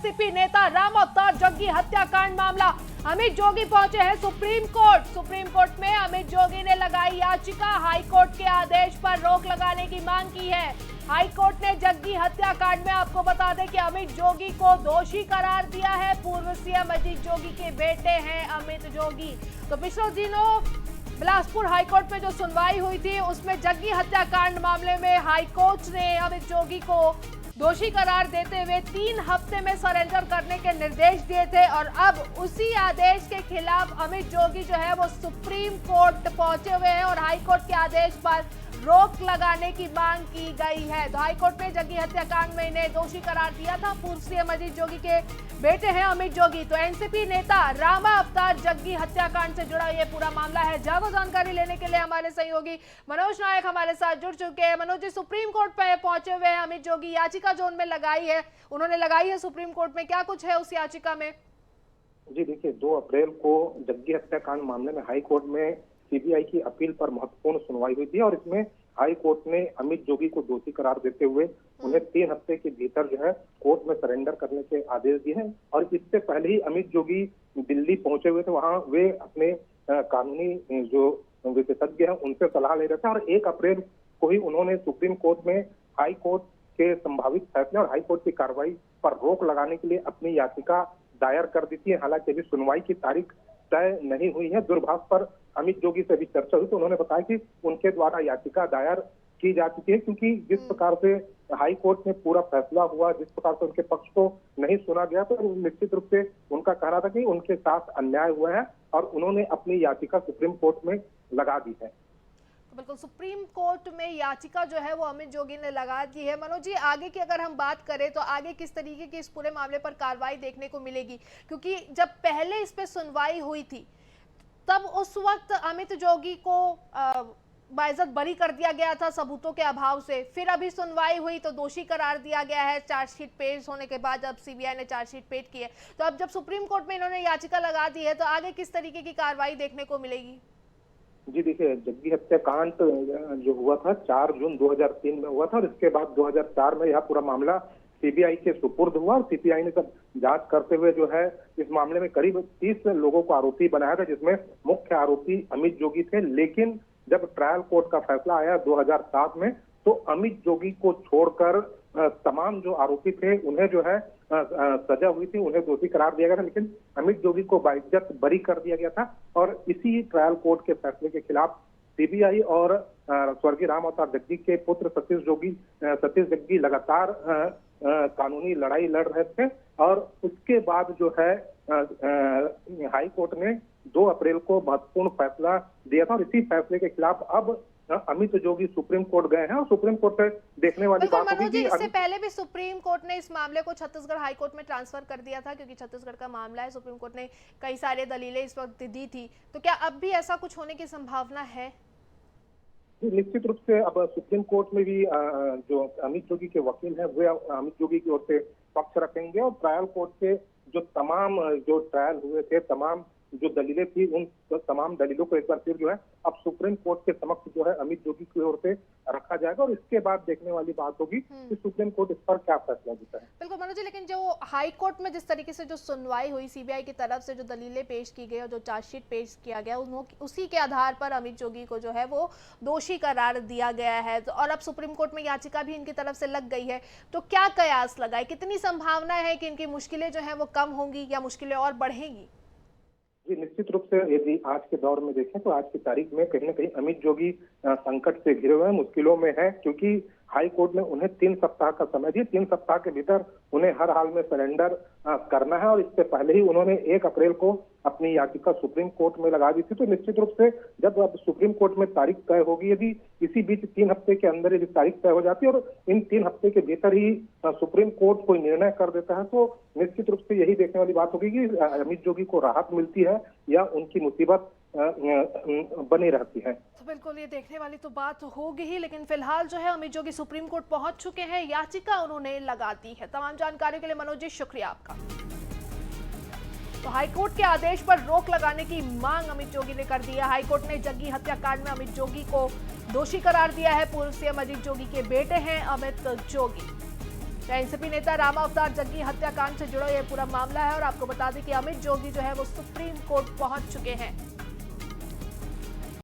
NCP नेता राम अवतार जग्गी हत्याकांड मामला। अमित जोगी पहुंचे हैं सुप्रीम कोर्ट। सुप्रीम कोर्ट में अमित जोगी ने लगाई याचिका, हाई कोर्ट के आदेश पर रोक लगाने की मांग की है। हाई कोर्ट ने जग्गी हत्याकांड में आपको बता दें कि अमित जोगी को दोषी करार दिया है। पूर्व सीएम अजीत जोगी के बेटे हैं अमित जोगी। तो पिछले दिनों बिलासपुर हाईकोर्ट में जो सुनवाई हुई थी उसमें जग्गी हत्याकांड मामले में हाईकोर्ट ने अमित जोगी को दोषी करार देते हुए 3 हफ्ते में सरेंडर करने के निर्देश दिए थे और अब उसी आदेश के खिलाफ अमित जोगी जो है वो सुप्रीम कोर्ट पहुंचे हुए हैं और हाईकोर्ट के आदेश पर रोक लगाने की मांग की गई है। तो हाईकोर्ट ने जग्गी हत्याकांड में इन्हें दोषी करार दिया था। पूर्व सीएम अजीत जोगी के बेटे हैं अमित जोगी। तो एनसीपी नेता रामा अवतार जग्गी हत्याकांड से जुड़ा ये पूरा मामला है। ज्यादा जानकारी लेने के लिए हमारे सहयोगी मनोज नायक हमारे साथ जुड़ चुके हैं। मनोज जी, सुप्रीम कोर्ट पे पहुंचे हुए हैं अमित जोगी, याचिका जो उनमें लगाई है उन्होंने लगाई है सुप्रीम कोर्ट में, क्या कुछ है उस याचिका में? जी देखिए, 2 अप्रैल को जग्गी हत्याकांड मामले में हाई कोर्ट में सीबीआई की अपील पर महत्वपूर्ण सुनवाई हुई थी और इसमें हाई कोर्ट ने अमित जोगी को दोषी करार देते हुए उन्हें 3 हफ्ते के भीतर जो है कोर्ट में सरेंडर करने के आदेश दिए हैं। और इससे पहले ही अमित जोगी दिल्ली पहुंचे हुए थे। वहां वे अपने कानूनी जो विशेषज्ञ हैं उनसे सलाह ले रहे थे और 1 अप्रैल को ही उन्होंने सुप्रीम कोर्ट में हाई कोर्ट के संभावित फैसले और हाई कोर्ट की कार्रवाई पर रोक लगाने के लिए अपनी याचिका दायर कर दी थी। हालांकि अभी सुनवाई की तारीख तय नहीं हुई है। दूरभाष पर अमित जोगी से भी चर्चा हुई तो उन्होंने बताया कि उनके द्वारा याचिका दायर की जा चुकी है, क्योंकि जिस प्रकार से हाई कोर्ट में पूरा फैसला हुआ, जिस प्रकार से उनके पक्ष को नहीं सुना गया, तो निश्चित रूप से उनका कहना था कि उनके साथ अन्याय हुआ है और उन्होंने अपनी याचिका सुप्रीम कोर्ट में लगा दी है। तो बिल्कुल सुप्रीम कोर्ट में याचिका जो है वो अमित जोगी ने लगा दी है। मनोज जी, आगे की अगर हम बात करें तो आगे किस तरीके की इस पूरे मामले पर कार्रवाई देखने को मिलेगी? क्योंकि जब पहले इस पे सुनवाई हुई थी तब उस वक्त अमित जोगी को बाइज्जत बरी कर दिया गया था सबूतों के अभाव से। फिर अभी सुनवाई हुई तो दोषी करार दिया गया है चार्जशीट पेश होने के बाद, जब सीबीआई ने चार्जशीट पेश की है। तो अब जब सुप्रीम कोर्ट में इन्होंने याचिका लगा दी है तो आगे किस तरीके की कार्रवाई देखने को मिलेगी? जी देखिए, जग्गी हत्याकांड जो हुआ था 4 जून 2003 में हुआ था और इसके बाद 2004 में यह पूरा मामला सीबीआई के सुपुर्द हुआ और सीबीआई ने सब जांच करते हुए जो है इस मामले में करीब 30 लोगों को आरोपी बनाया था, जिसमें मुख्य आरोपी अमित जोगी थे। लेकिन जब ट्रायल कोर्ट का फैसला आया 2007 में तो अमित जोगी को छोड़कर तमाम जो आरोपी थे उन्हें जो है सजा हुई थी, उन्हें दोषी करार दिया गया था। लेकिन अमित जोगी को बाइज्जत बरी कर दिया गया था और इसी ट्रायल कोर्ट के फैसले के खिलाफ सीबीआई और स्वर्गीय राम अवतार जग्गी के पुत्र सतीश जग्गी लगातार कानूनी लड़ाई लड़ रहे थे और उसके बाद जो है हाई कोर्ट ने 2 अप्रैल को महत्वपूर्ण फैसला दिया था और इसी फैसले के खिलाफ अब अमित जोगी सुप्रीम कोर्ट गए हैं और सुप्रीम कोर्ट से देखने वाली बात होगी कि इससे पहले भी सुप्रीम कोर्ट ने इस मामले को छत्तीसगढ़ हाई कोर्ट में ट्रांसफर कर दिया था, क्योंकि छत्तीसगढ़ का मामला है। सुप्रीम कोर्ट ने कई सारे दलीलें इस वक्त दी थी। तो क्या अब भी ऐसा कुछ होने की संभावना है? निश्चित रूप से अब सुप्रीम कोर्ट में भी जो अमित जोगी के वकील हैं वे अमित जोगी की ओर से पक्ष रखेंगे और ट्रायल कोर्ट के जो तमाम जो ट्रायल हुए थे, तमाम जो दलीलें थी, उन तमाम दलीलों को एक बार फिर जो है अब सुप्रीम कोर्ट के समक्ष जो है अमित जोगी की ओर से रखा जाएगा और इसके बाद देखने वाली बात होगी कि सुप्रीम कोर्ट इस पर क्या फैसला देता है। बिल्कुल मनोज जी, लेकिन जो हाई कोर्ट में जिस तरीके से जो सुनवाई हुई, सीबीआई की तरफ से जो दलीलें पेश की गई और जो चार्जशीट पेश किया गया, उसी के आधार पर अमित जोगी को जो है वो दोषी करार दिया गया है और अब सुप्रीम कोर्ट में याचिका भी इनकी तरफ से लग गई है। तो क्या कयास लगाए, कितनी संभावना है कि इनकी मुश्किलें जो है वो कम होंगी या मुश्किलें और बढ़ेंगी? जी निश्चित रूप से यदि आज के दौर में देखें तो आज की तारीख में कहीं ना कहीं अमित जोगी संकट से घिरे हुए हैं, मुश्किलों में है, क्योंकि हाई कोर्ट ने उन्हें 3 सप्ताह का समय दिया। 3 सप्ताह के भीतर उन्हें हर हाल में सरेंडर करना है और इससे पहले ही उन्होंने 1 अप्रैल को अपनी याचिका सुप्रीम कोर्ट में लगा दी थी। तो निश्चित रूप से जब अब सुप्रीम कोर्ट में तारीख तय होगी, यदि इसी बीच 3 हफ्ते के अंदर यदि तारीख तय हो जाती है और इन 3 हफ्ते के भीतर ही सुप्रीम कोर्ट कोई निर्णय कर देता है तो निश्चित रूप से यही देखने वाली बात होगी कि अमित जोगी को राहत मिलती है या उनकी मुसीबत बनी रहती है। तो बिल्कुल ये देखने वाली तो बात होगी ही, लेकिन फिलहाल जो है अमित जोगी सुप्रीम कोर्ट पहुंच चुके हैं, याचिका उन्होंने लगा दी है। तमाम जानकारी के लिए मनोज जी शुक्रिया आपका। तो हाईकोर्ट के आदेश पर रोक लगाने की मांग अमित जोगी ने कर दी है। हाईकोर्ट ने जग्गी हत्याकांड में अमित जोगी को दोषी करार दिया है। पूर्व सीएम अजीत जोगी के बेटे हैं अमित जोगी। एनसीपी नेता राम अवतार जग्गी हत्याकांड से जुड़ा यह पूरा मामला है और आपको बता दें कि अमित जोगी जो है वो सुप्रीम कोर्ट पहुंच चुके हैं।